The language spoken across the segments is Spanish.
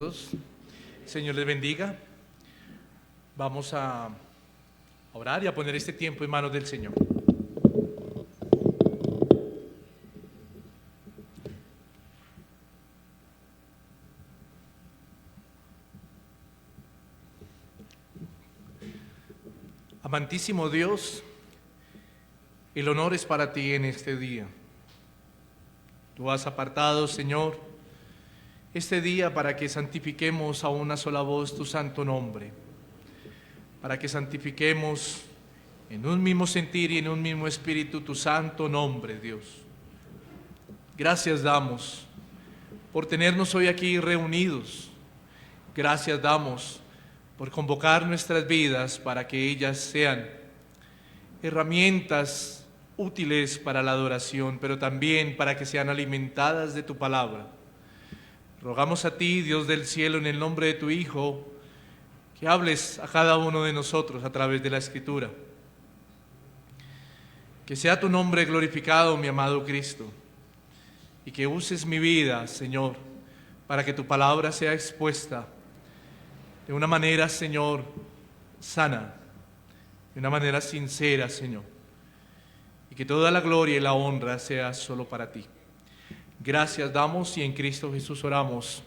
Dios. Señor les bendiga. Vamos a orar y a poner este tiempo en manos del Señor. Amantísimo Dios, el honor es para ti en este día. Tú has apartado, Señor, este día para que santifiquemos a una sola voz tu santo nombre, para que santifiquemos en un mismo sentir y en un mismo espíritu tu santo nombre, Dios. Gracias damos por tenernos hoy aquí reunidos. Gracias damos por convocar nuestras vidas para que ellas sean herramientas útiles para la adoración, pero también para que sean alimentadas de tu palabra. Rogamos a ti, Dios del cielo, en el nombre de tu Hijo, que hables a cada uno de nosotros a través de la Escritura. Que sea tu nombre glorificado, mi amado Cristo, y que uses mi vida, Señor, para que tu palabra sea expuesta de una manera, Señor, sana, de una manera sincera, Señor, y que toda la gloria y la honra sea solo para ti. Gracias damos y en Cristo Jesús oramos.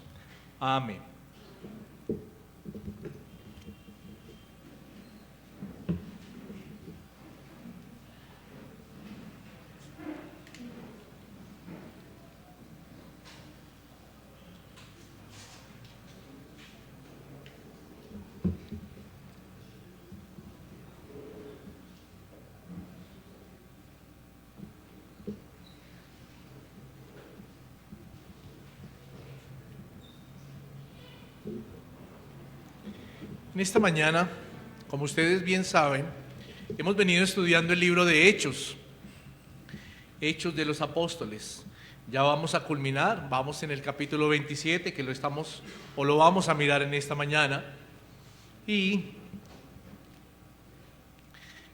Amén. En esta mañana, como ustedes bien saben, hemos venido estudiando el libro de Hechos, Hechos de los Apóstoles. Ya vamos a culminar, vamos en el capítulo 27, que lo vamos a mirar en esta mañana. Y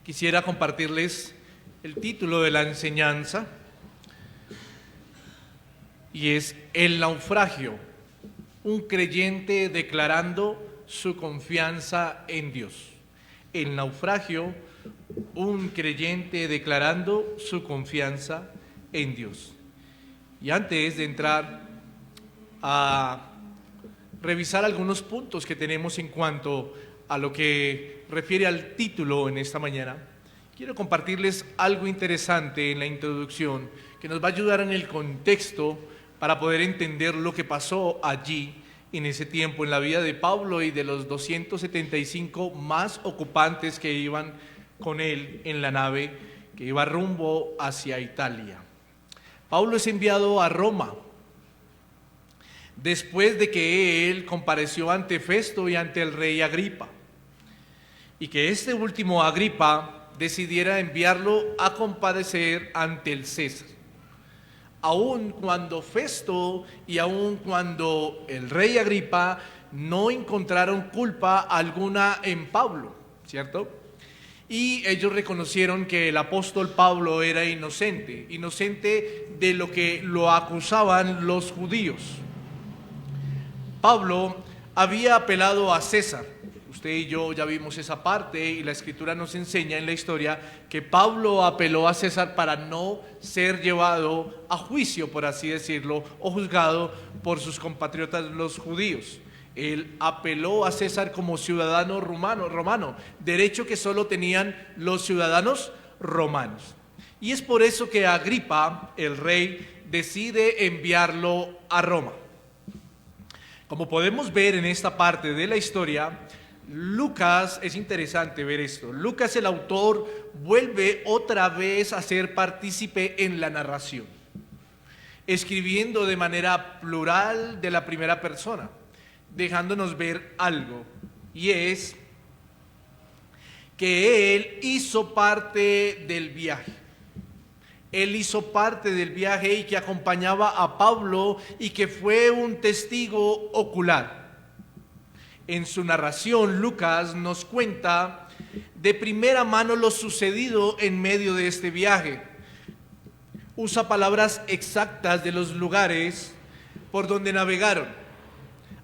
quisiera compartirles el título de la enseñanza, y es El naufragio, un creyente declarando su confianza en Dios. El naufragio, un creyente declarando su confianza en Dios. Y antes de entrar a revisar algunos puntos que tenemos en cuanto a lo que refiere al título en esta mañana, quiero compartirles algo interesante en la introducción que nos va a ayudar en el contexto para poder entender lo que pasó allí en ese tiempo en la vida de Pablo y de los 275 más ocupantes que iban con él en la nave que iba rumbo hacia Italia. Pablo es enviado a Roma después de que él compareció ante Festo y ante el rey Agripa, y que este último, Agripa, decidiera enviarlo a comparecer ante el César. Aun cuando Festo y aun cuando el rey Agripa no encontraron culpa alguna en Pablo, ¿cierto? Y ellos reconocieron que el apóstol Pablo era inocente de lo que lo acusaban los judíos. Pablo había apelado a César. Usted y yo ya vimos esa parte y la Escritura nos enseña en la historia que Pablo apeló a César para no ser llevado a juicio, por así decirlo, o juzgado por sus compatriotas los judíos. Él apeló a César como ciudadano romano, derecho que solo tenían los ciudadanos romanos. Y es por eso que Agripa, el rey, decide enviarlo a Roma. Como podemos ver en esta parte de la historia, Lucas, es interesante ver esto, Lucas el autor vuelve otra vez a ser partícipe en la narración, escribiendo de manera plural de la primera persona, dejándonos ver algo, y es que él hizo parte del viaje. Él hizo parte del viaje y que acompañaba a Pablo y que fue un testigo ocular. En su narración, Lucas nos cuenta de primera mano lo sucedido en medio de este viaje. Usa palabras exactas de los lugares por donde navegaron.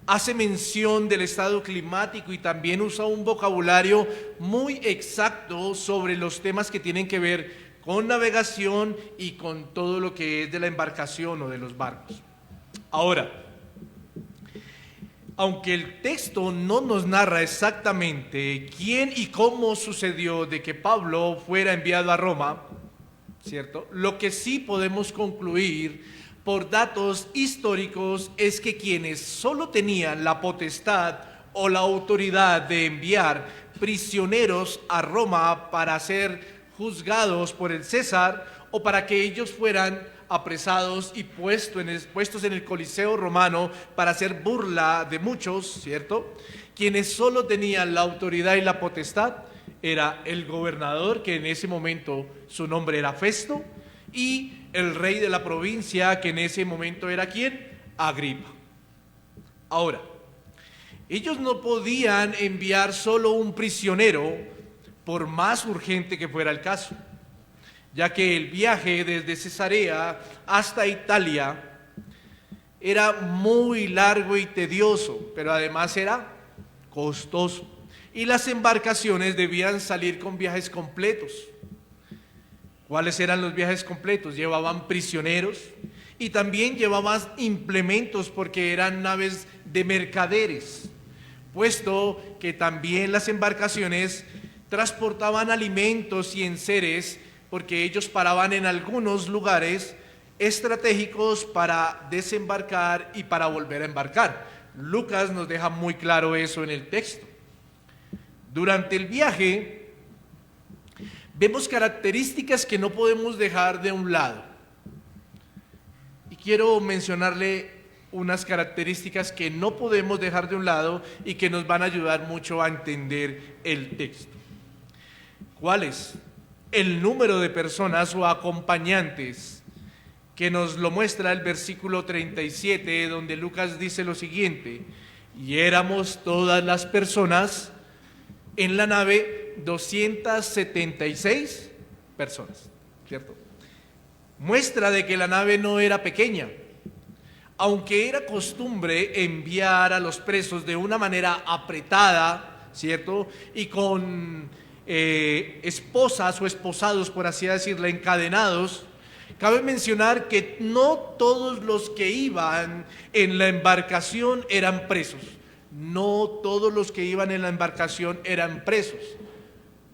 hace mención del estado climático y también usa un vocabulario muy exacto sobre los temas que tienen que ver con navegación y con todo lo que es de la embarcación o de los barcos. Ahora, aunque el texto no nos narra exactamente quién y cómo sucedió de que Pablo fuera enviado a Roma, ¿cierto? Lo que sí podemos concluir por datos históricos es que quienes solo tenían la potestad o la autoridad de enviar prisioneros a Roma para ser juzgados por el César o para que ellos fueran apresados y puestos en el Coliseo romano para hacer burla de muchos, ¿cierto? Quienes solo tenían la autoridad y la potestad era el gobernador, que en ese momento su nombre era Festo, y el rey de la provincia, que en ese momento era ¿quién? Agripa. Ahora, ellos no podían enviar solo un prisionero, por más urgente que fuera el caso, ya que el viaje desde Cesarea hasta Italia era muy largo y tedioso, pero además era costoso. Y las embarcaciones debían salir con viajes completos. ¿Cuáles eran los viajes completos? Llevaban prisioneros y también llevaban implementos porque eran naves de mercaderes, puesto que también las embarcaciones transportaban alimentos y enseres porque ellos paraban en algunos lugares estratégicos para desembarcar y para volver a embarcar. Lucas nos deja muy claro eso en el texto. Durante el viaje vemos características que no podemos dejar de un lado. Y quiero mencionarle unas características que no podemos dejar de un lado y que nos van a ayudar mucho a entender el texto. ¿Cuáles? El número de personas o acompañantes, que nos lo muestra el versículo 37, donde Lucas dice lo siguiente: y éramos todas las personas en la nave 276 personas, ¿cierto? Muestra de que la nave no era pequeña, aunque era costumbre enviar a los presos de una manera apretada, ¿cierto? Y con esposas o esposados, por así decirlo, encadenados. Cabe mencionar que no todos los que iban en la embarcación eran presos. No todos los que iban en la embarcación eran presos.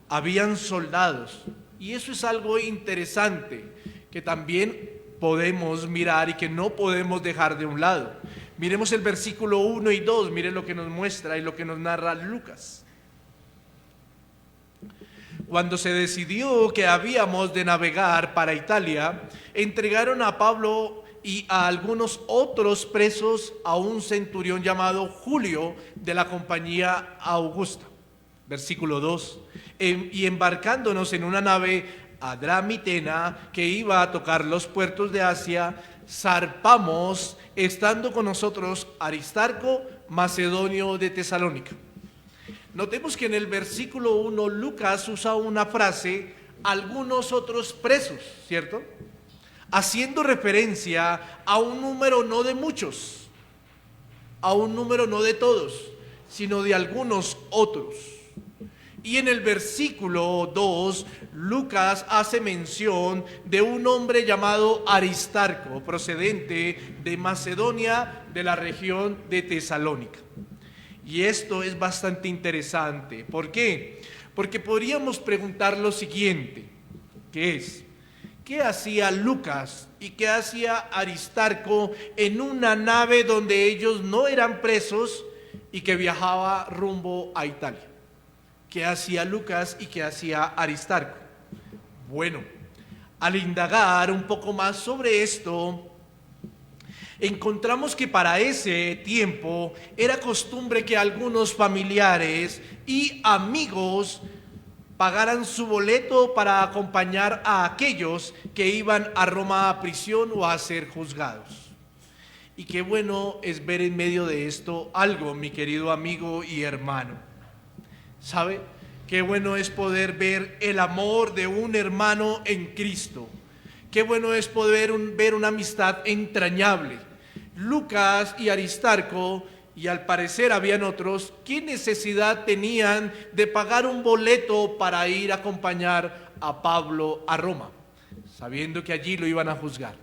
Habían soldados. Y eso es algo interesante que también podemos mirar y que no podemos dejar de un lado. Miremos el versículo 1 y 2, miren lo que nos muestra y lo que nos narra Lucas. Cuando se decidió que habíamos de navegar para Italia, entregaron a Pablo y a algunos otros presos a un centurión llamado Julio de la compañía Augusta. Versículo 2. Y embarcándonos en una nave adramitena que iba a tocar los puertos de Asia, zarpamos, estando con nosotros Aristarco, macedonio de Tesalónica. Notemos que en el versículo 1 Lucas usa una frase, algunos otros presos, ¿cierto? Haciendo referencia a un número no de muchos, a un número no de todos, sino de algunos otros. Y en el versículo 2, Lucas hace mención de un hombre llamado Aristarco, procedente de Macedonia, de la región de Tesalónica. Y esto es bastante interesante. ¿Por qué? Porque podríamos preguntar lo siguiente, que es: ¿qué hacía Lucas y qué hacía Aristarco en una nave donde ellos no eran presos y que viajaba rumbo a Italia? ¿Qué hacía Lucas y qué hacía Aristarco? Bueno, al indagar un poco más sobre esto, encontramos que para ese tiempo era costumbre que algunos familiares y amigos pagaran su boleto para acompañar a aquellos que iban a Roma a prisión o a ser juzgados. Y qué bueno es ver en medio de esto algo, mi querido amigo y hermano. ¿Sabe? Qué bueno es poder ver el amor de un hermano en Cristo. Qué bueno es poder ver una amistad entrañable. Lucas y Aristarco y al parecer habían otros, ¿qué necesidad tenían de pagar un boleto para ir a acompañar a Pablo a Roma, sabiendo que allí lo iban a juzgar?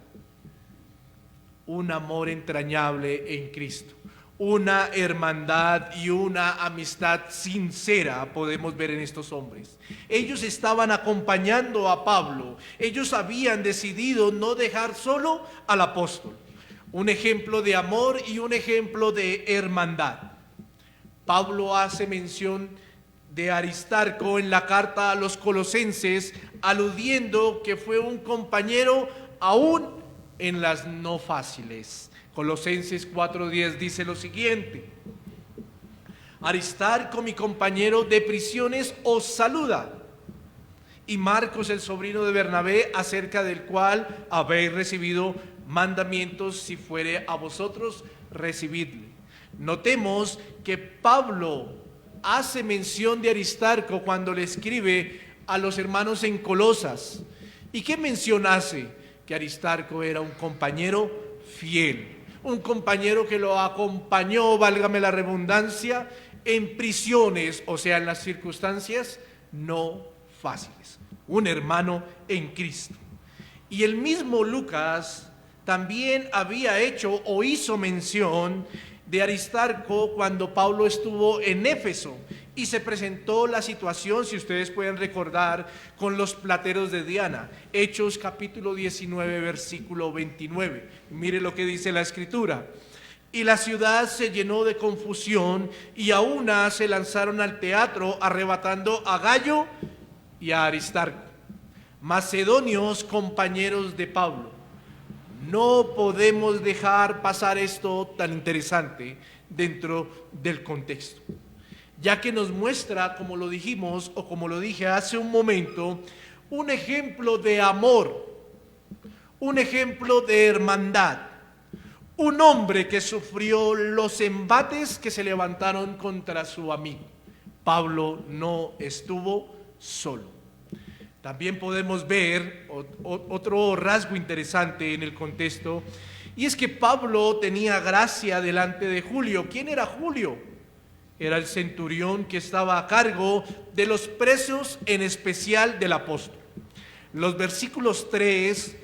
Un amor entrañable en Cristo, una hermandad y una amistad sincera podemos ver en estos hombres. Ellos estaban acompañando a Pablo, ellos habían decidido no dejar solo al apóstol. Un ejemplo de amor y un ejemplo de hermandad. Pablo hace mención de Aristarco en la carta a los Colosenses, aludiendo que fue un compañero aún en las no fáciles. Colosenses 4:10 dice lo siguiente: Aristarco, mi compañero de prisiones, os saluda, y Marcos, el sobrino de Bernabé, acerca del cual habéis recibido mandamientos, si fuere a vosotros, recibidle. Notemos que Pablo hace mención de Aristarco cuando le escribe a los hermanos en Colosas. ¿Y qué mención hace? Que Aristarco era un compañero fiel, un compañero que lo acompañó, válgame la redundancia, en prisiones, o sea, en las circunstancias no fáciles. Un hermano en Cristo. Y el mismo Lucas también había hecho o hizo mención de Aristarco cuando Pablo estuvo en Éfeso y se presentó la situación, si ustedes pueden recordar, con los plateros de Diana. Hechos capítulo 19, versículo 29. Mire lo que dice la Escritura. Y la ciudad se llenó de confusión, y a una se lanzaron al teatro, arrebatando a Gayo y a Aristarco, macedonios, compañeros de Pablo. No podemos dejar pasar esto tan interesante dentro del contexto, ya que nos muestra, como lo dijimos o como lo dije hace un momento, un ejemplo de amor, un ejemplo de hermandad, un hombre que sufrió los embates que se levantaron contra su amigo. Pablo no estuvo solo. También podemos ver otro rasgo interesante en el contexto, y es que Pablo tenía gracia delante de Julio. ¿Quién era Julio? Era el centurión que estaba a cargo de los presos, en especial del apóstol. Los versículos 3,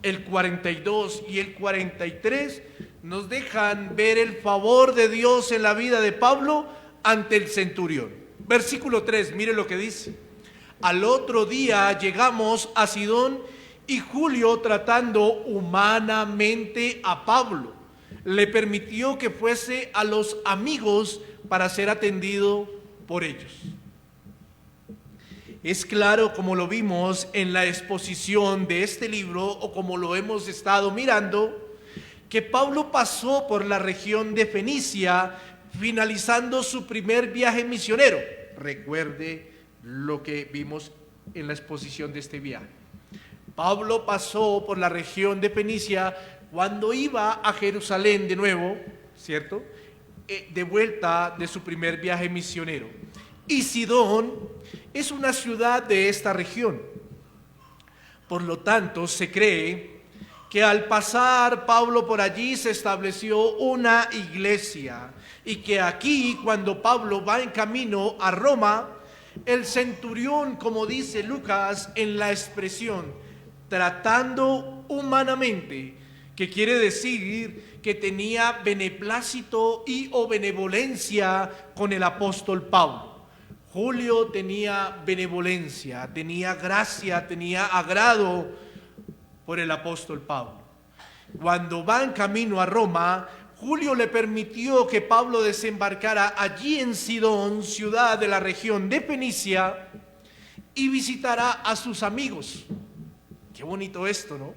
el 42 y el 43 nos dejan ver el favor de Dios en la vida de Pablo ante el centurión. Versículo 3, mire lo que dice: al otro día llegamos a Sidón, y Julio, tratando humanamente a Pablo, le permitió que fuese a los amigos para ser atendido por ellos. Es claro, como lo vimos en la exposición de este libro, o como lo hemos estado mirando, que Pablo pasó por la región de Fenicia, finalizando su primer viaje misionero. Recuerde lo que vimos en la exposición de este viaje. Pablo pasó por la región de Fenicia cuando iba a Jerusalén de nuevo, ¿cierto? De vuelta de su primer viaje misionero. Y Sidón es una ciudad de esta región. Por lo tanto, se cree que al pasar Pablo por allí se estableció una iglesia, y que aquí, cuando Pablo va en camino a Roma, el centurión, como dice Lucas en la expresión, tratando humanamente, que quiere decir que tenía beneplácito y o benevolencia con el apóstol Pablo. Julio tenía benevolencia, tenía gracia, tenía agrado por el apóstol Pablo. Cuando va en camino a Roma, Julio le permitió que Pablo desembarcara allí en Sidón, ciudad de la región de Fenicia, y visitara a sus amigos. Qué bonito esto, ¿no?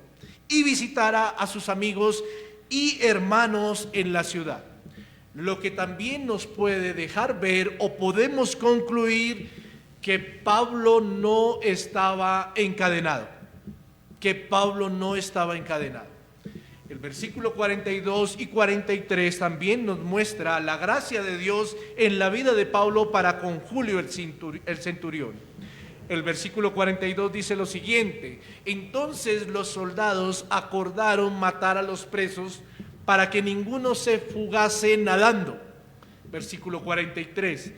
Y visitara a sus amigos y hermanos en la ciudad. Lo que también nos puede dejar ver, o podemos concluir, que Pablo no estaba encadenado. Que Pablo no estaba encadenado. El versículo 42 y 43 también nos muestra la gracia de Dios en la vida de Pablo para con Julio el centurión. El versículo 42 dice lo siguiente: entonces los soldados acordaron matar a los presos para que ninguno se fugase nadando. versículo 43.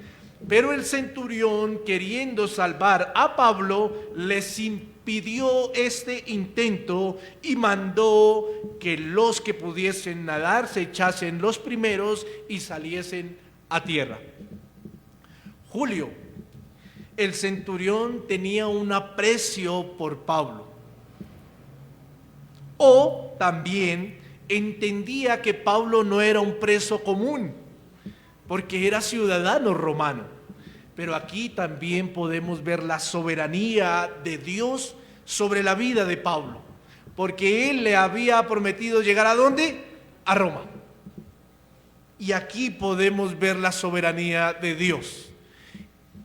Pero el centurión, queriendo salvar a Pablo, les impidió este intento y mandó que los que pudiesen nadar se echasen los primeros y saliesen a tierra. Julio, el centurión tenía un aprecio por Pablo. O también entendía que Pablo no era un preso común, porque era ciudadano romano. Pero aquí también podemos ver la soberanía de Dios sobre la vida de Pablo, porque él le había prometido llegar ¿a dónde? A Roma. Y aquí podemos ver la soberanía de Dios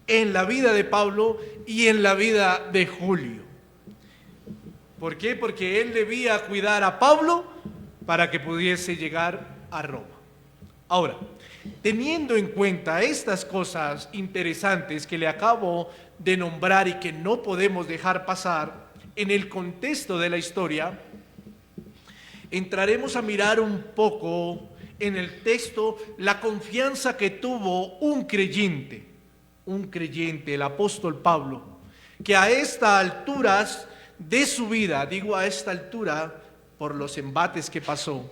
en la vida de Pablo y en la vida de Julio. ¿Por qué? Porque él debía cuidar a Pablo para que pudiese llegar a Roma. Ahora, teniendo en cuenta estas cosas interesantes que le acabo de nombrar y que no podemos dejar pasar en el contexto de la historia, entraremos a mirar un poco en el texto la confianza que tuvo un creyente, el apóstol Pablo, que a estas alturas de su vida, digo a esta altura por los embates que pasó,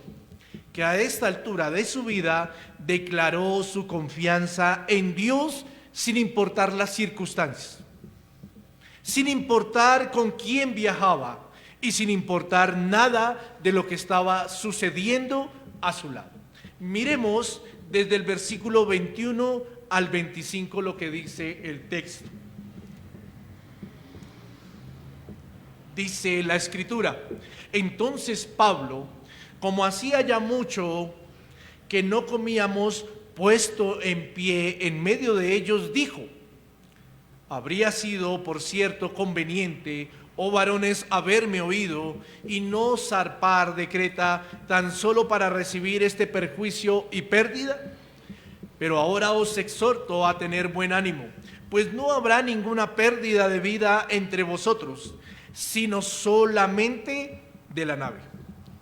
que a esta altura de su vida declaró su confianza en Dios sin importar las circunstancias, sin importar con quién viajaba y sin importar nada de lo que estaba sucediendo a su lado. Miremos desde el versículo 21 al 25 lo que dice el texto. Dice la Escritura: entonces Pablo, como hacía ya mucho que no comíamos, puesto en pie en medio de ellos, dijo: habría sido, por cierto, conveniente, oh varones, haberme oído y no zarpar de Creta tan solo para recibir este perjuicio y pérdida. Pero ahora os exhorto a tener buen ánimo, pues no habrá ninguna pérdida de vida entre vosotros, sino solamente de la nave.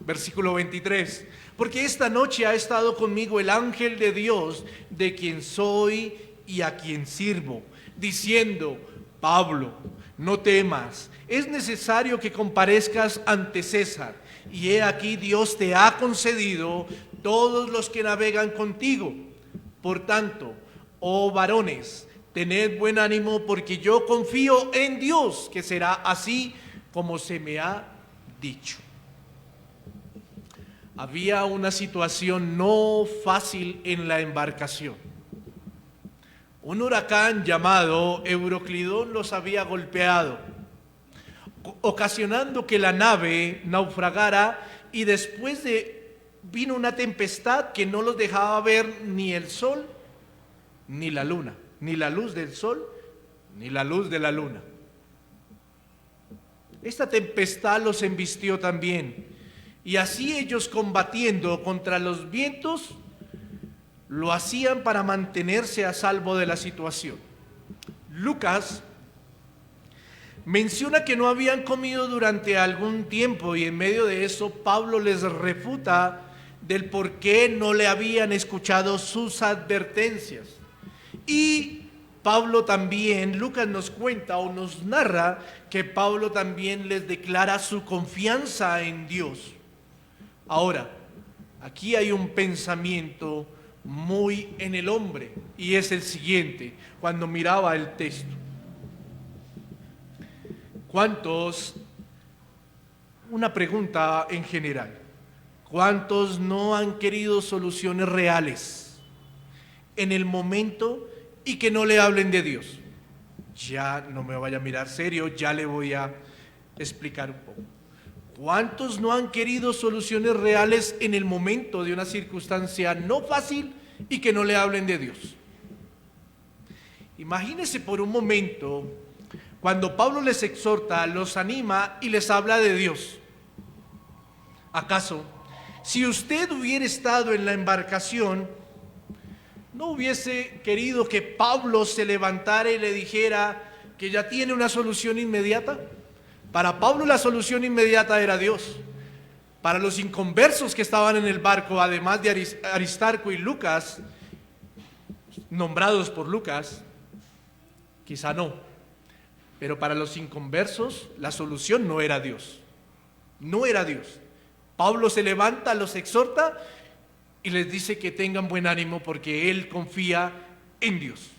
Versículo 23. Porque esta noche ha estado conmigo el ángel de Dios, de quien soy y a quien sirvo, diciendo: Pablo, no temas, es necesario que comparezcas ante César, y he aquí Dios te ha concedido todos los que navegan contigo. Por tanto, oh varones, tened buen ánimo, porque yo confío en Dios que será así como se me ha dicho. Había una situación no fácil en la embarcación. Un huracán llamado Euroclidón los había golpeado, ocasionando que la nave naufragara, y después vino una tempestad que no los dejaba ver ni el sol ni la luna, ni la luz del sol ni la luz de la luna. Esta tempestad los embistió también, y así ellos, combatiendo contra los vientos, lo hacían para mantenerse a salvo de la situación. Lucas menciona que no habían comido durante algún tiempo, y en medio de eso Pablo les refuta del por qué no le habían escuchado sus advertencias. Y Pablo también, Lucas nos cuenta o nos narra que Pablo también les declara su confianza en Dios. Ahora, aquí hay un pensamiento muy en el hombre, y es el siguiente. Cuando miraba el texto, ¿cuántos? Una pregunta en general: ¿cuántos no han querido soluciones reales en el momento y que no le hablen de Dios? Ya no me vaya a mirar serio, ya le voy a explicar un poco. ¿Cuántos no han querido soluciones reales en el momento de una circunstancia no fácil y que no le hablen de Dios? Imagínense por un momento cuando Pablo les exhorta, los anima y les habla de Dios. ¿Acaso, si usted hubiera estado en la embarcación, no hubiese querido que Pablo se levantara y le dijera que ya tiene una solución inmediata? Para Pablo la solución inmediata era Dios. Para los inconversos que estaban en el barco, además de Aristarco y Lucas, nombrados por Lucas, quizá no, pero para los inconversos la solución no era Dios, no era Dios. Pablo se levanta, los exhorta y les dice que tengan buen ánimo porque él confía en Dios.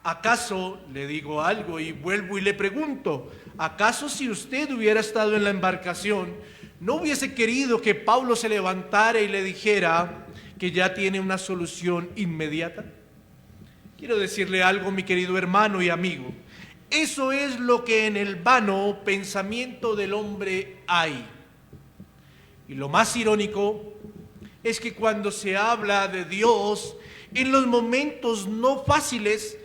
¿Acaso, le digo algo y vuelvo y le pregunto, acaso si usted hubiera estado en la embarcación, no hubiese querido que Pablo se levantara y le dijera que ya tiene una solución inmediata? Quiero decirle algo, mi querido hermano y amigo, eso es lo que en el vano pensamiento del hombre hay. Y lo más irónico es que cuando se habla de Dios, en los momentos no fáciles,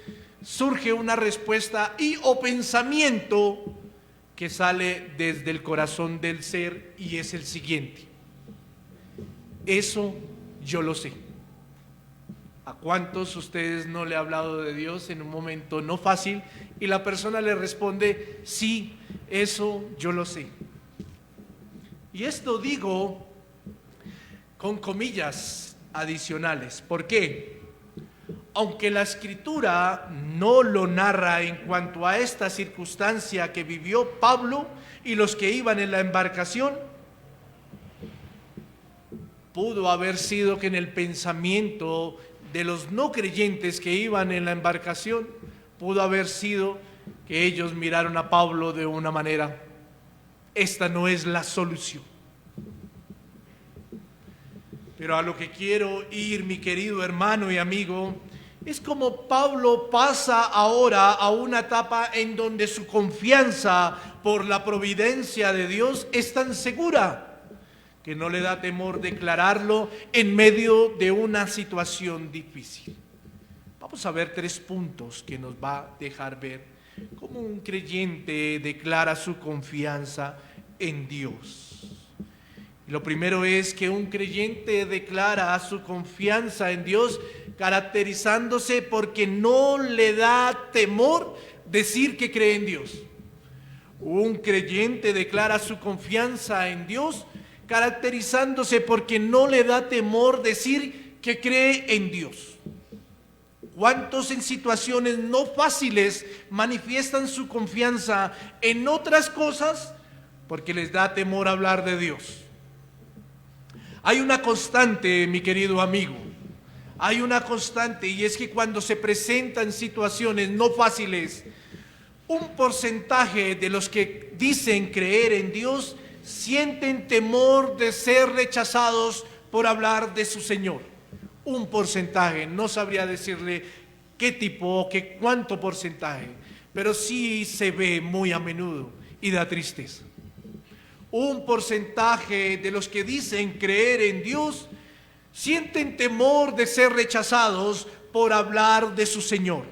surge una respuesta y o pensamiento que sale desde el corazón del ser y es el siguiente: eso yo lo sé. ¿A cuántos ustedes no le ha hablado de Dios en un momento no fácil y la persona le responde, sí, eso yo lo sé? Y esto digo con comillas adicionales. ¿Por qué? Aunque la Escritura no lo narra en cuanto a esta circunstancia que vivió Pablo y los que iban en la embarcación, pudo haber sido que en el pensamiento de los no creyentes que iban en la embarcación, pudo haber sido que ellos miraron a Pablo de una manera: esta no es la solución. Pero a lo que quiero ir, mi querido hermano y amigo, es como Pablo pasa ahora a una etapa en donde su confianza por la providencia de Dios es tan segura que no le da temor declararlo en medio de una situación difícil. Vamos a ver 3 puntos que nos va a dejar ver cómo un creyente declara su confianza en Dios. Lo primero es que un creyente declara su confianza en Dios caracterizándose porque no le da temor decir que cree en Dios. Un creyente declara su confianza en Dios caracterizándose porque no le da temor decir que cree en Dios. ¿Cuántos en situaciones no fáciles manifiestan su confianza en otras cosas porque les da temor hablar de Dios? Hay una constante, mi querido amigo, hay una constante, y es que cuando se presentan situaciones no fáciles, un porcentaje de los que dicen creer en Dios sienten temor de ser rechazados por hablar de su Señor. Un porcentaje, no sabría decirle qué tipo o cuánto porcentaje, pero sí se ve muy a menudo y da tristeza. Un porcentaje de los que dicen creer en Dios sienten temor de ser rechazados por hablar de su Señor.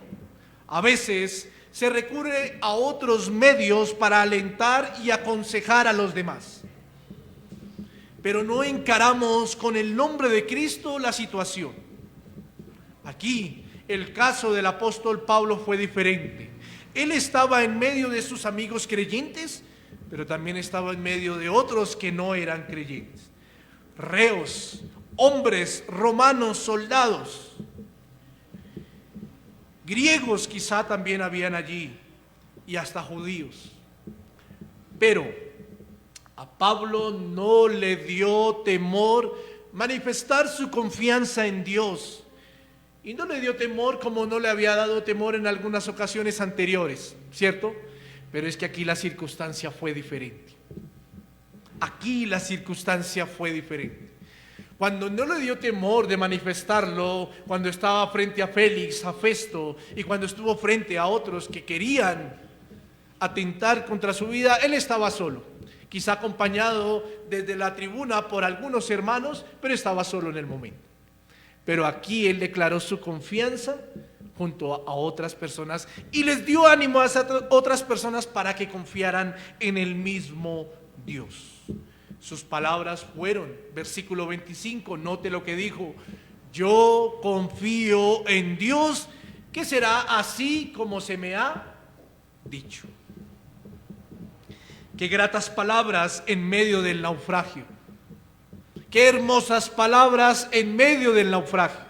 A veces se recurre a otros medios para alentar y aconsejar a los demás. Pero no encaramos con el nombre de Cristo la situación. Aquí el caso del apóstol Pablo fue diferente. Él estaba en medio de sus amigos creyentes, pero también estaba en medio de otros que no eran creyentes. Reos, hombres romanos, soldados, griegos quizá también habían allí, y hasta judíos. Pero a Pablo no le dio temor manifestar su confianza en Dios. Y no le dio temor como no le había dado temor en algunas ocasiones anteriores, ¿cierto? Pero es que aquí la circunstancia fue diferente. Aquí la circunstancia fue diferente. Cuando no le dio temor de manifestarlo, cuando estaba frente a Félix, a Festo, y cuando estuvo frente a otros que querían atentar contra su vida, él estaba solo, quizá acompañado desde la tribuna por algunos hermanos, pero estaba solo en el momento. Pero aquí él declaró su confianza junto a otras personas y les dio ánimo a esas otras personas para que confiaran en el mismo Dios. Sus palabras fueron, versículo 25, note lo que dijo: yo confío en Dios, que será así como se me ha dicho. Qué gratas palabras en medio del naufragio. Qué hermosas palabras en medio del naufragio.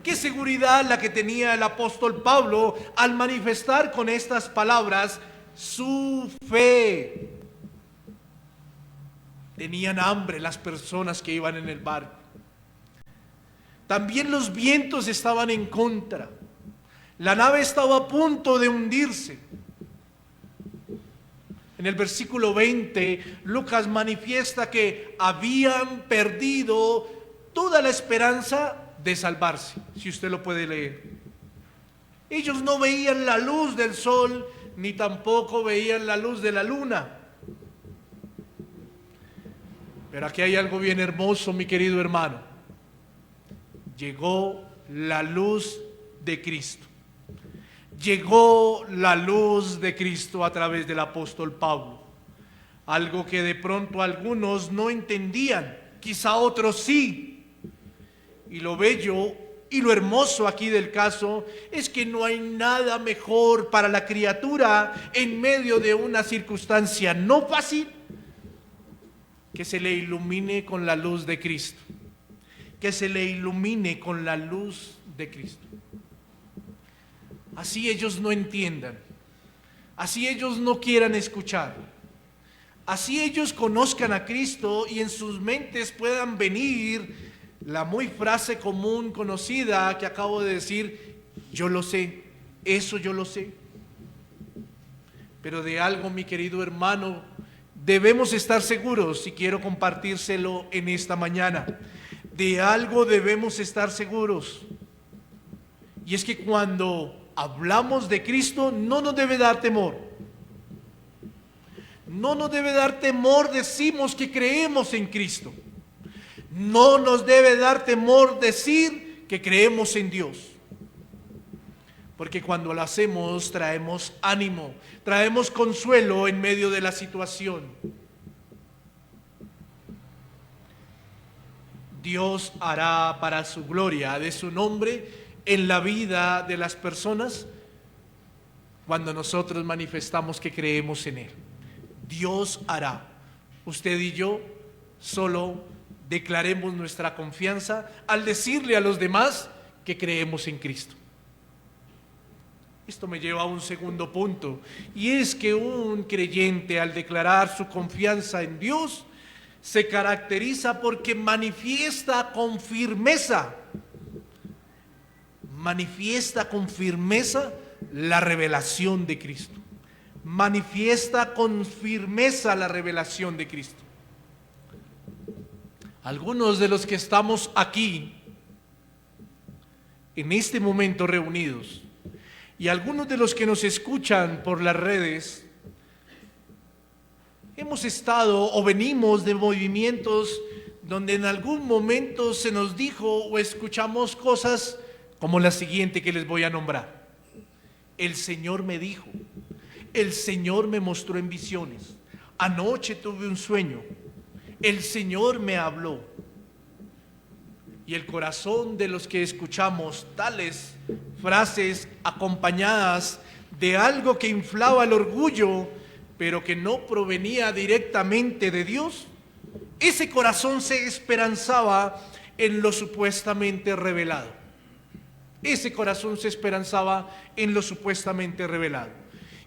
Qué seguridad la que tenía el apóstol Pablo al manifestar con estas palabras su fe. Tenían hambre las personas que iban en el barco. También los vientos estaban en contra. La nave estaba a punto de hundirse. En el versículo 20, Lucas manifiesta que habían perdido toda la esperanza de salvarse, si usted lo puede leer. Ellos no veían la luz del sol, ni tampoco veían la luz de la luna. Pero aquí hay algo bien hermoso, mi querido hermano. Llegó la luz de Cristo. Llegó la luz de Cristo a través del apóstol Pablo. Algo que de pronto algunos no entendían, quizá otros sí. Y lo bello y lo hermoso aquí del caso es que no hay nada mejor para la criatura en medio de una circunstancia no fácil que se le ilumine con la luz de Cristo. Que se le ilumine con la luz de Cristo. Así ellos no entiendan, así ellos no quieran escuchar, así ellos conozcan a Cristo y en sus mentes puedan venir la muy frase común conocida que acabo de decir: yo lo sé, eso yo lo sé. Pero de algo, mi querido hermano, debemos estar seguros, y quiero compartírselo en esta mañana. De algo debemos estar seguros, y es que cuando hablamos de Cristo no nos debe dar temor. No nos debe dar temor, decimos que creemos en Cristo. No nos debe dar temor decir que creemos en Dios. Porque cuando lo hacemos traemos ánimo, traemos consuelo en medio de la situación. Dios hará para su gloria de su nombre en la vida de las personas cuando nosotros manifestamos que creemos en Él. Dios hará. Usted y yo solo declaremos nuestra confianza al decirle a los demás que creemos en Cristo. Esto me lleva a un segundo punto, y es que un creyente, al declarar su confianza en Dios, se caracteriza porque manifiesta con firmeza la revelación de Cristo. Manifiesta con firmeza la revelación de Cristo. Algunos de los que estamos aquí, en este momento reunidos, y algunos de los que nos escuchan por las redes, hemos estado o venimos de movimientos donde en algún momento se nos dijo o escuchamos cosas como la siguiente que les voy a nombrar. El Señor me dijo, el Señor me mostró en visiones, anoche tuve un sueño, el Señor me habló. Y el corazón de los que escuchamos tales frases acompañadas de algo que inflaba el orgullo, pero que no provenía directamente de Dios, ese corazón se esperanzaba en lo supuestamente revelado. Ese corazón se esperanzaba en lo supuestamente revelado.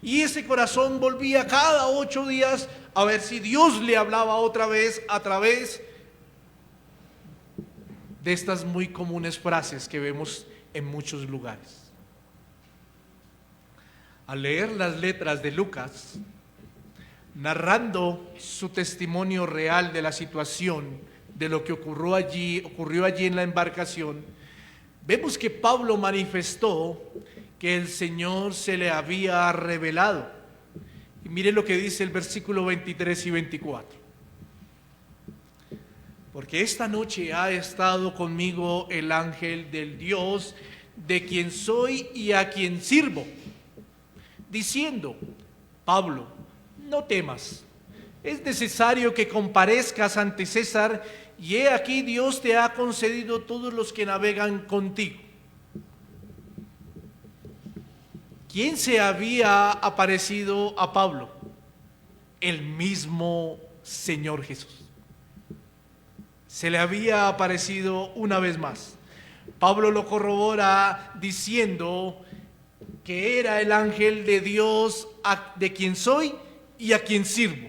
Y ese corazón volvía cada 8 días a ver si Dios le hablaba otra vez a través de estas muy comunes frases que vemos en muchos lugares. Al leer las letras de Lucas, narrando su testimonio real de la situación, de lo que ocurrió allí en la embarcación, vemos que Pablo manifestó que el Señor se le había revelado. Y mire lo que dice el versículo 23 y 24. Porque esta noche ha estado conmigo el ángel del Dios de quien soy y a quien sirvo, diciendo: Pablo, no temas, es necesario que comparezcas ante César, y he aquí Dios te ha concedido todos los que navegan contigo. ¿Quién se había aparecido a Pablo? El mismo Señor Jesús. Se le había aparecido una vez más. Pablo lo corrobora diciendo que era el ángel de Dios de quien soy y a quien sirvo.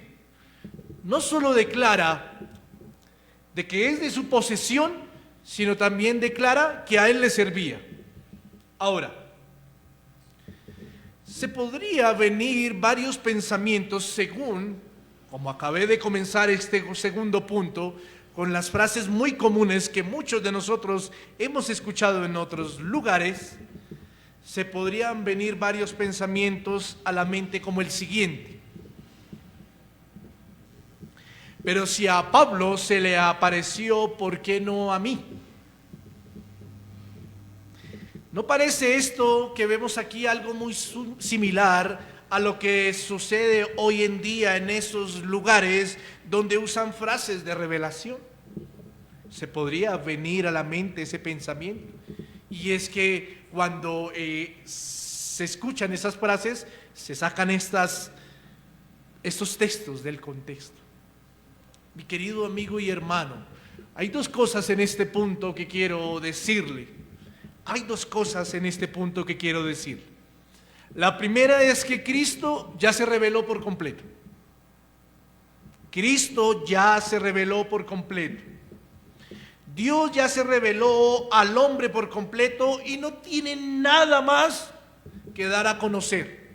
No solo declara de que es de su posesión, sino también declara que a él le servía. Ahora, se podría venir varios pensamientos según, como acabé de comenzar este segundo punto, con las frases muy comunes que muchos de nosotros hemos escuchado en otros lugares. Se podrían venir varios pensamientos a la mente como el siguiente: pero si a Pablo se le apareció, ¿por qué no a mí? ¿No parece esto que vemos aquí algo muy similar a lo que sucede hoy en día en esos lugares donde usan frases de revelación? Se podría venir a la mente ese pensamiento. Y es que cuando se escuchan esas frases, se sacan estos textos del contexto. Mi querido amigo y hermano, hay dos cosas en este punto que quiero decirle. Hay dos cosas en este punto que quiero decir. La primera es que Cristo ya se reveló por completo. Cristo ya se reveló por completo. Dios ya se reveló al hombre por completo y no tiene nada más que dar a conocer.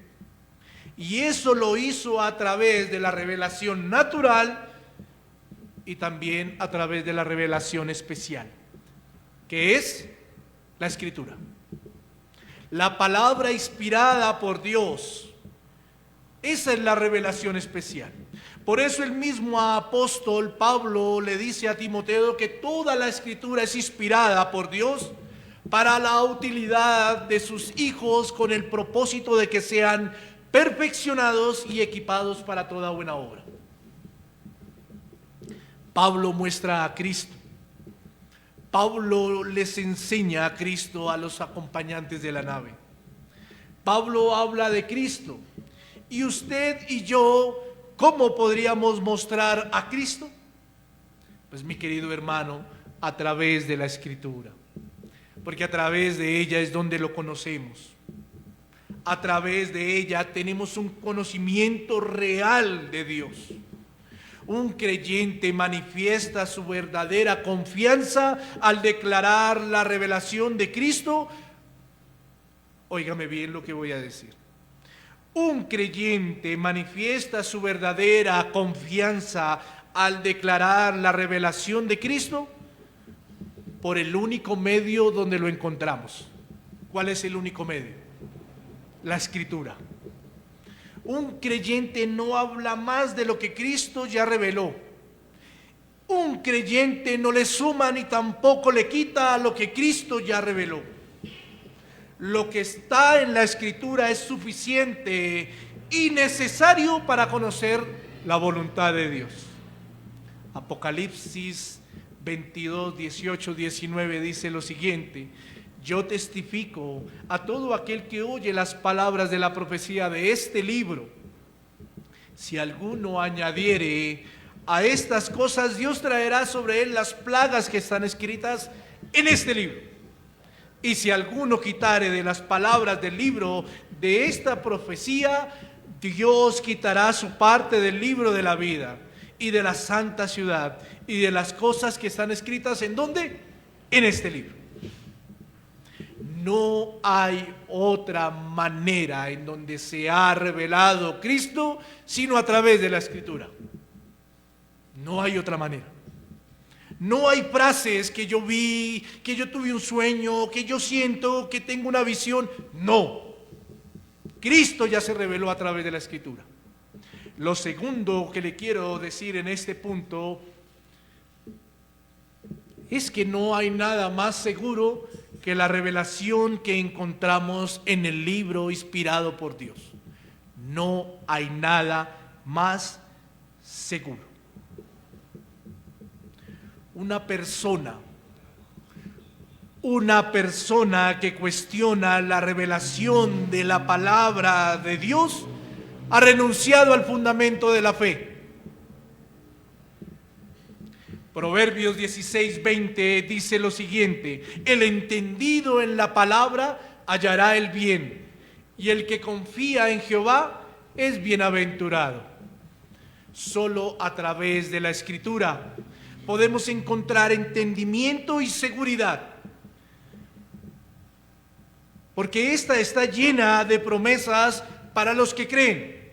Y eso lo hizo a través de la revelación natural y también a través de la revelación especial, que es la Escritura. La palabra inspirada por Dios, esa es la revelación especial. Por eso el mismo apóstol Pablo le dice a Timoteo que toda la Escritura es inspirada por Dios para la utilidad de sus hijos, con el propósito de que sean perfeccionados y equipados para toda buena obra. Pablo muestra a Cristo. Pablo les enseña a Cristo a los acompañantes de la nave. Pablo habla de Cristo. Y usted y yo, ¿cómo podríamos mostrar a Cristo? Pues mi querido hermano, a través de la Escritura. Porque a través de ella es donde lo conocemos. A través de ella tenemos un conocimiento real de Dios. Un creyente manifiesta su verdadera confianza al declarar la revelación de Cristo. Óigame bien lo que voy a decir. Un creyente manifiesta su verdadera confianza al declarar la revelación de Cristo por el único medio donde lo encontramos. ¿Cuál es el único medio? La Escritura. Un creyente no habla más de lo que Cristo ya reveló. Un creyente no le suma ni tampoco le quita a lo que Cristo ya reveló. Lo que está en la Escritura es suficiente y necesario para conocer la voluntad de Dios. Apocalipsis 22, 18, 19 dice lo siguiente: yo testifico a todo aquel que oye las palabras de la profecía de este libro. Si alguno añadiere a estas cosas, Dios traerá sobre él las plagas que están escritas en este libro. Y si alguno quitare de las palabras del libro de esta profecía, Dios quitará su parte del libro de la vida y de la santa ciudad y de las cosas que están escritas ¿en dónde? En este libro. No hay otra manera en donde se ha revelado Cristo sino a través de la Escritura. No hay otra manera. No hay frases que yo vi, que yo tuve un sueño, que yo siento, que tengo una visión. No. Cristo ya se reveló a través de la Escritura. Lo segundo que le quiero decir en este punto es que no hay nada más seguro que la revelación que encontramos en el libro inspirado por Dios. No hay nada más seguro. Una persona que cuestiona la revelación de la palabra de Dios ha renunciado al fundamento de la fe. Proverbios 16:20 dice lo siguiente: el entendido en la palabra hallará el bien, y el que confía en Jehová es bienaventurado. Solo a través de la Escritura podemos encontrar entendimiento y seguridad, porque esta está llena de promesas para los que creen.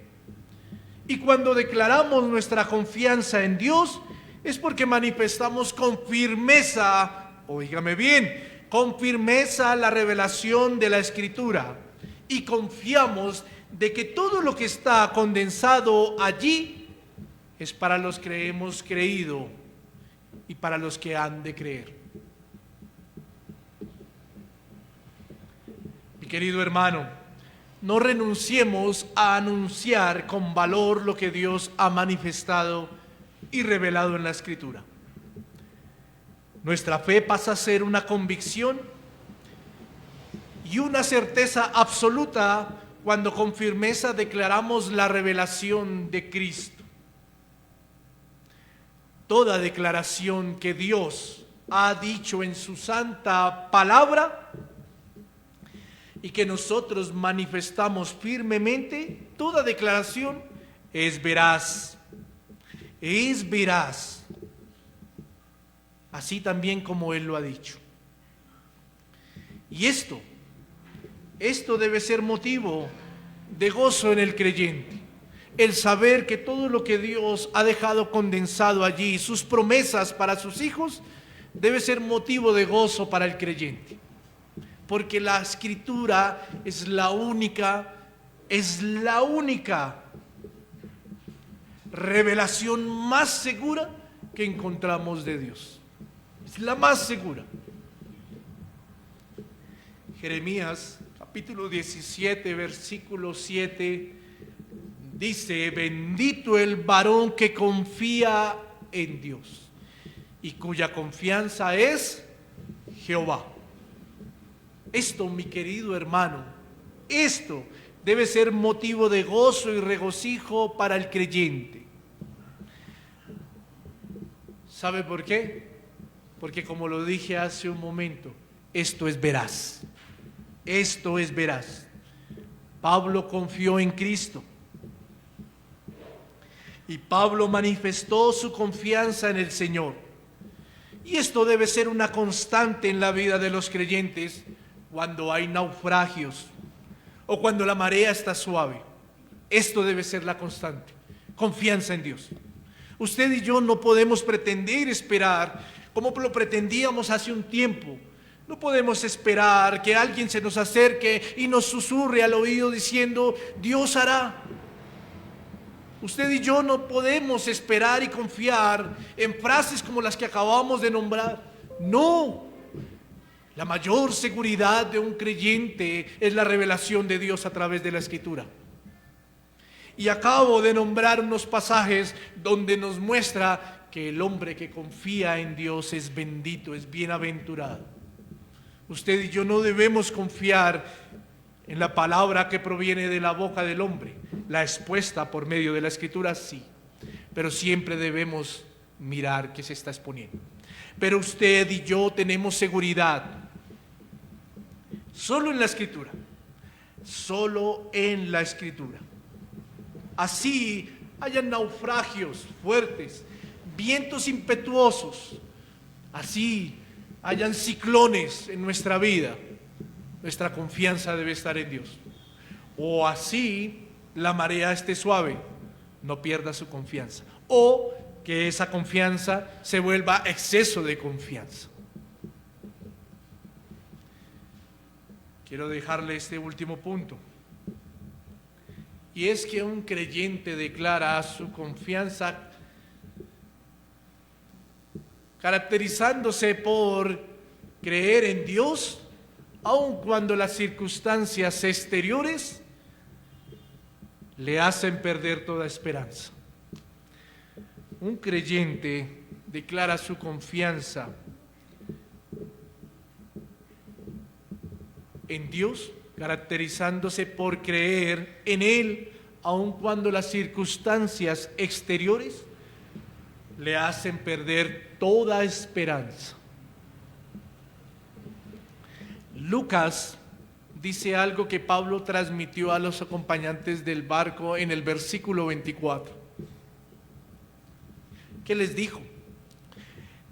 Y cuando declaramos nuestra confianza en Dios, es porque manifestamos con firmeza, oígame bien, con firmeza la revelación de la Escritura, y confiamos de que todo lo que está condensado allí es para los que hemos creído y para los que han de creer. Mi querido hermano, no renunciemos a anunciar con valor lo que Dios ha manifestado y revelado en la Escritura. Nuestra fe pasa a ser una convicción y una certeza absoluta cuando con firmeza declaramos la revelación de Cristo. Toda declaración que Dios ha dicho en su santa palabra y que nosotros manifestamos firmemente, toda declaración es veraz. Es veraz, así también como Él lo ha dicho. Y esto debe ser motivo de gozo en el creyente, el saber que todo lo que Dios ha dejado condensado allí, sus promesas para sus hijos, debe ser motivo de gozo para el creyente, porque la Escritura es la única revelación más segura que encontramos de Dios. Es la más segura. Jeremías capítulo 17 versículo 7 dice: bendito el varón que confía en Dios y cuya confianza es Jehová. Esto, mi querido hermano, esto debe ser motivo de gozo y regocijo para el creyente. ¿Sabe por qué? Porque, como lo dije hace un momento, esto es veraz. Esto es veraz. Pablo confió en Cristo y Pablo manifestó su confianza en el Señor. Y esto debe ser una constante en la vida de los creyentes cuando hay naufragios o cuando la marea está suave. Esto debe ser la constante: confianza en Dios. Usted y yo no podemos pretender esperar como lo pretendíamos hace un tiempo. No podemos esperar que alguien se nos acerque y nos susurre al oído diciendo: Dios hará. Usted y yo no podemos esperar y confiar en frases como las que acabamos de nombrar. No. La mayor seguridad de un creyente es la revelación de Dios a través de la Escritura. Y acabo de nombrar unos pasajes donde nos muestra que el hombre que confía en Dios es bendito, es bienaventurado. Usted y yo no debemos confiar en la palabra que proviene de la boca del hombre, la expuesta por medio de la Escritura, sí, pero siempre debemos mirar qué se está exponiendo. Pero usted y yo tenemos seguridad solo en la Escritura, solo en la Escritura. Así hayan naufragios fuertes, vientos impetuosos, así hayan ciclones en nuestra vida, nuestra confianza debe estar en Dios. O así la marea esté suave, no pierda su confianza. O que esa confianza se vuelva exceso de confianza. Quiero dejarle este último punto. Y es que un creyente declara su confianza caracterizándose por creer en Dios, aun cuando las circunstancias exteriores le hacen perder toda esperanza. Un creyente declara su confianza en Dios, caracterizándose por creer en Él, aun cuando las circunstancias exteriores le hacen perder toda esperanza. Lucas dice algo que Pablo transmitió a los acompañantes del barco en el versículo 24. ¿Qué les dijo?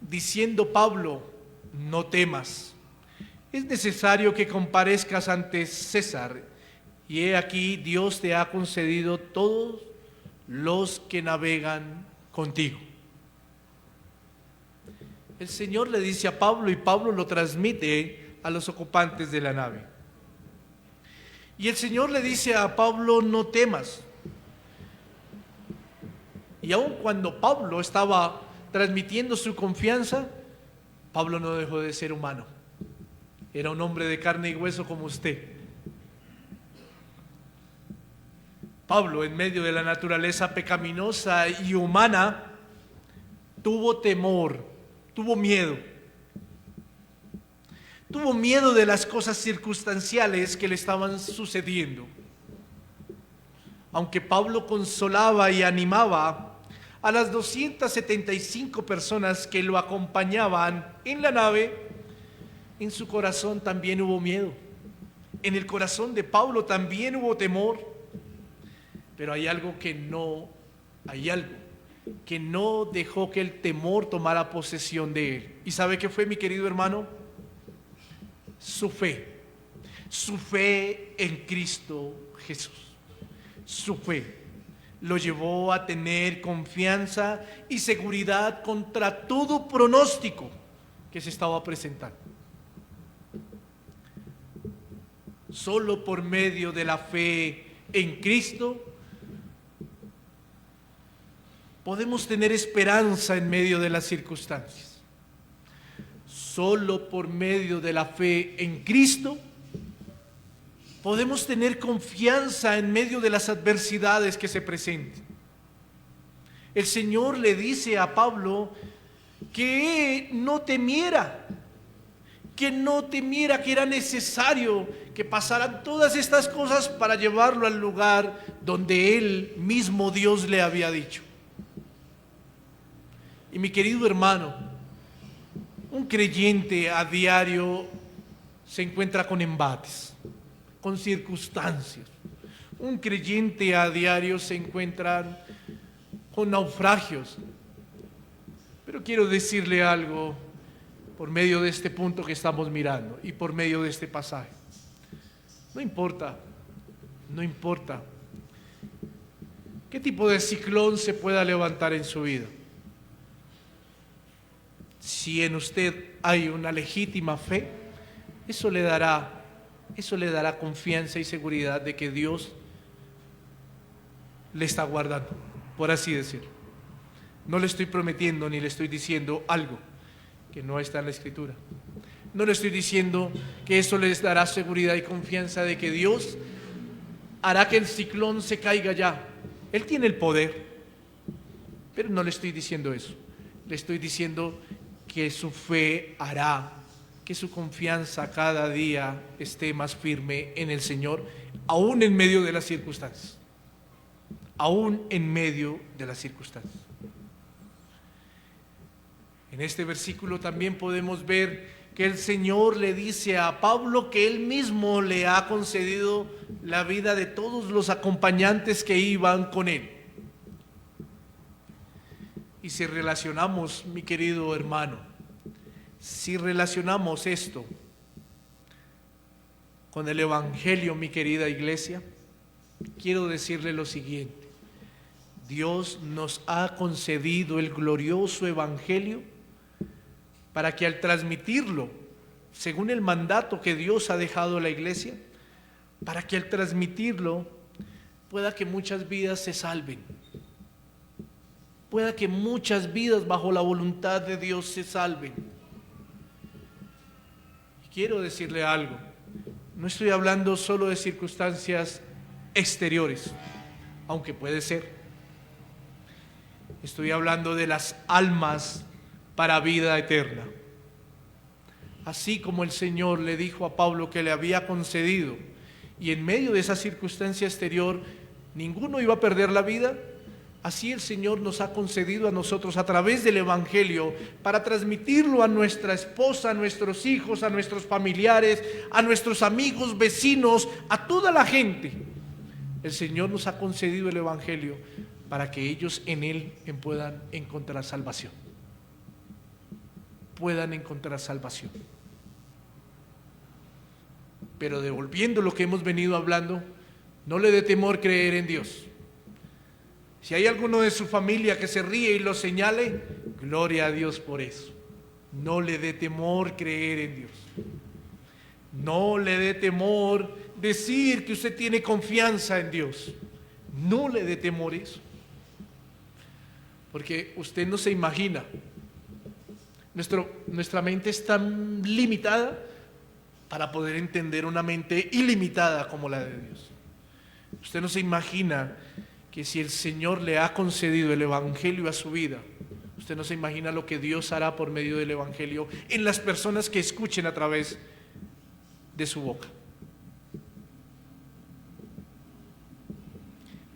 Diciendo Pablo: no temas, es necesario que comparezcas ante César, y he aquí Dios te ha concedido todos los que navegan contigo. El Señor le dice a Pablo, y Pablo lo transmite a los ocupantes de la nave. Y el Señor le dice a Pablo: no temas. Y aun cuando Pablo estaba transmitiendo su confianza, Pablo no dejó de ser humano. Era un hombre de carne y hueso como usted. Pablo, en medio de la naturaleza pecaminosa y humana, tuvo temor, tuvo miedo. Tuvo miedo de las cosas circunstanciales que le estaban sucediendo. Aunque Pablo consolaba y animaba a las 275 personas que lo acompañaban en la nave, en su corazón también hubo miedo. En el corazón de Pablo también hubo temor. Pero hay algo que no dejó que el temor tomara posesión de él. ¿Y sabe qué fue, mi querido hermano? Su fe en Cristo Jesús. Su fe lo llevó a tener confianza y seguridad contra todo pronóstico que se estaba presentando. Solo por medio de la fe en Cristo podemos tener esperanza en medio de las circunstancias. Solo por medio de la fe en Cristo podemos tener confianza en medio de las adversidades que se presenten. El Señor le dice a Pablo que no temiera, que era necesario que pasaran todas estas cosas para llevarlo al lugar donde él mismo, Dios, le había dicho. Y mi querido hermano, un creyente a diario se encuentra con embates, con circunstancias. Un creyente a diario se encuentra con naufragios. Pero quiero decirle algo por medio de este punto que estamos mirando y por medio de este pasaje. No importa qué tipo de ciclón se pueda levantar en su vida. Si en usted hay una legítima fe, eso le dará confianza y seguridad de que Dios le está guardando, por así decirlo. No le estoy prometiendo ni le estoy diciendo algo que no está en la Escritura. No le estoy diciendo que eso les dará seguridad y confianza de que Dios hará que el ciclón se caiga ya. Él tiene el poder, pero no le estoy diciendo eso. Le estoy diciendo que su fe hará que su confianza cada día esté más firme en el Señor, aún en medio de las circunstancias. Aún en medio de las circunstancias. En este versículo también podemos ver que el Señor le dice a Pablo que Él mismo le ha concedido la vida de todos los acompañantes que iban con Él. Y si relacionamos, mi querido hermano, si relacionamos esto con el Evangelio, mi querida iglesia, quiero decirle lo siguiente: Dios nos ha concedido el glorioso Evangelio para que al transmitirlo, según el mandato que Dios ha dejado a la iglesia, para que al transmitirlo pueda que muchas vidas se salven, pueda que muchas vidas bajo la voluntad de Dios se salven. Quiero decirle algo, no estoy hablando solo de circunstancias exteriores, aunque puede ser. Estoy hablando de las almas para vida eterna. Así como el Señor le dijo a Pablo que le había concedido, y en medio de esa circunstancia exterior ninguno iba a perder la vida, Así el Señor nos ha concedido a nosotros a través del Evangelio para transmitirlo a nuestra esposa, a nuestros hijos, a nuestros familiares, a nuestros amigos, vecinos, a toda la gente. El Señor nos ha concedido el Evangelio para que ellos en Él puedan encontrar salvación. Puedan encontrar salvación. Pero devolviendo lo que hemos venido hablando, no le dé temor creer en Dios. Si hay alguno de su familia que se ríe y lo señale, gloria a Dios por eso. No le dé temor creer en Dios. No le dé temor decir que usted tiene confianza en Dios. No le dé temor eso. Porque usted no se imagina. Nuestra mente es tan limitada para poder entender una mente ilimitada como la de Dios. Usted no se imagina que si el Señor le ha concedido el Evangelio a su vida, usted no se imagina lo que Dios hará por medio del Evangelio en las personas que escuchen a través de su boca.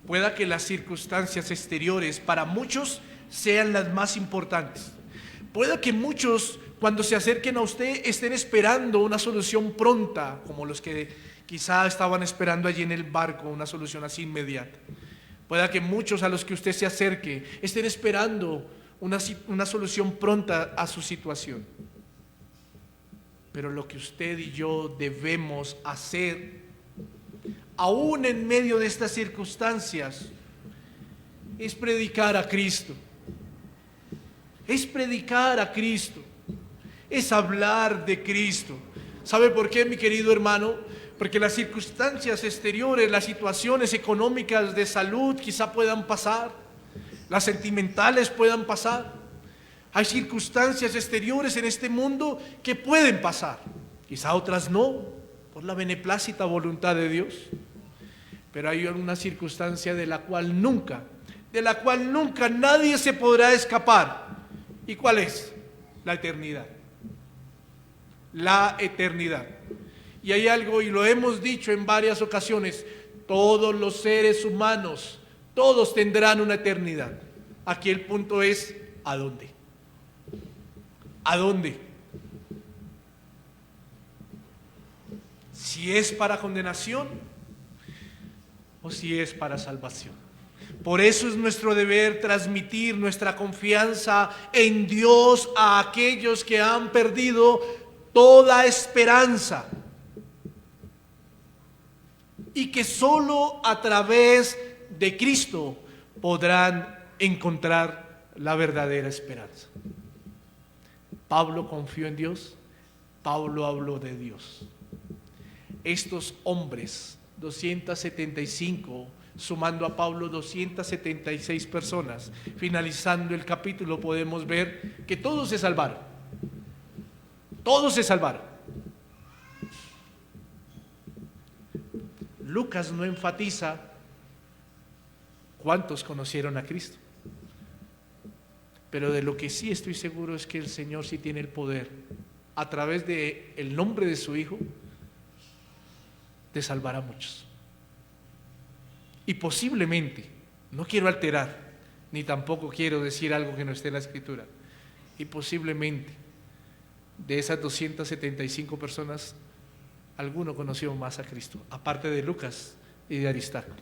Pueda que las circunstancias exteriores para muchos sean las más importantes. Pueda que muchos, cuando se acerquen a usted, estén esperando una solución pronta, como los que quizá estaban esperando allí en el barco, una solución así inmediata. Pueda que muchos a los que usted se acerque estén esperando una solución pronta a su situación. Pero lo que usted y yo debemos hacer, aún en medio de estas circunstancias, es predicar a Cristo. Es predicar a Cristo. Es hablar de Cristo. ¿Sabe por qué, mi querido hermano? Porque las circunstancias exteriores, las situaciones económicas de salud quizá puedan pasar, las sentimentales puedan pasar. Hay circunstancias exteriores en este mundo que pueden pasar, quizá otras no, por la beneplácita voluntad de Dios. Pero hay una circunstancia de la cual nunca nadie se podrá escapar. ¿Y cuál es? La eternidad. La eternidad. Y hay algo, y lo hemos dicho en varias ocasiones, todos los seres humanos, todos tendrán una eternidad. Aquí el punto es, ¿a dónde? ¿A dónde? Si es para condenación o si es para salvación. Por eso es nuestro deber transmitir nuestra confianza en Dios a aquellos que han perdido toda esperanza. Y que solo a través de Cristo podrán encontrar la verdadera esperanza. Pablo confió en Dios, Pablo habló de Dios. Estos hombres, 275, sumando a Pablo 276 personas, finalizando el capítulo podemos ver que todos se salvaron. Todos se salvaron. Lucas no enfatiza cuántos conocieron a Cristo, pero de lo que sí estoy seguro es que el Señor sí tiene el poder, a través del nombre de su Hijo, de salvar a muchos. Y posiblemente, no quiero alterar, ni tampoco quiero decir algo que no esté en la Escritura, y posiblemente de esas 275 personas, alguno conoció más a Cristo, aparte de Lucas y de Aristarco.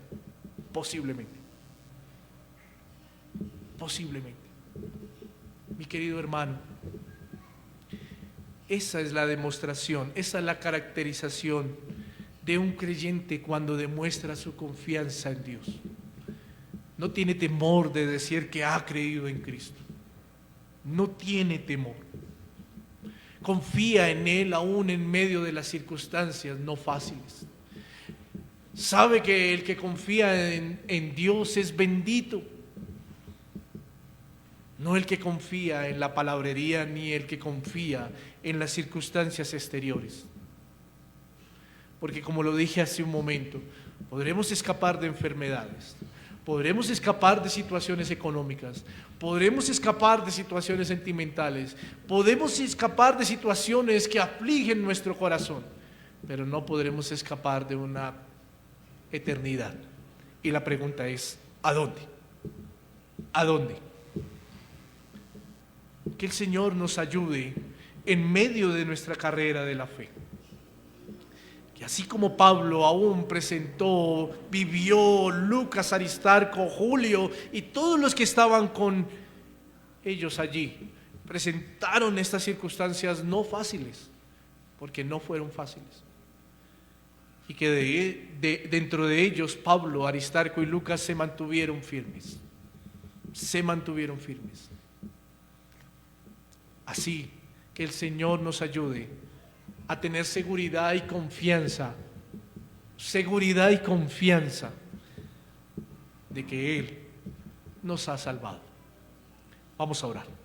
Posiblemente. Posiblemente. Mi querido hermano, esa es la demostración, esa es la caracterización de un creyente cuando demuestra su confianza en Dios. No tiene temor de decir que ha creído en Cristo. No tiene temor. Confía en Él aún en medio de las circunstancias no fáciles. Sabe que el que confía en Dios es bendito. No el que confía en la palabrería ni el que confía en las circunstancias exteriores. Porque como lo dije hace un momento, podremos escapar de enfermedades, podremos escapar de situaciones económicas, podremos escapar de situaciones sentimentales, podemos escapar de situaciones que afligen nuestro corazón, pero no podremos escapar de una eternidad. Y la pregunta es, ¿a dónde? ¿A dónde? Que el Señor nos ayude en medio de nuestra carrera de la fe. Que así como Pablo aún presentó, vivió, Lucas, Aristarco, Julio y todos los que estaban con ellos allí, presentaron estas circunstancias no fáciles, porque no fueron fáciles. Y que dentro de ellos Pablo, Aristarco y Lucas se mantuvieron firmes. Se mantuvieron firmes. Así que el Señor nos ayude a tener seguridad y confianza de que Él nos ha salvado. Vamos a orar.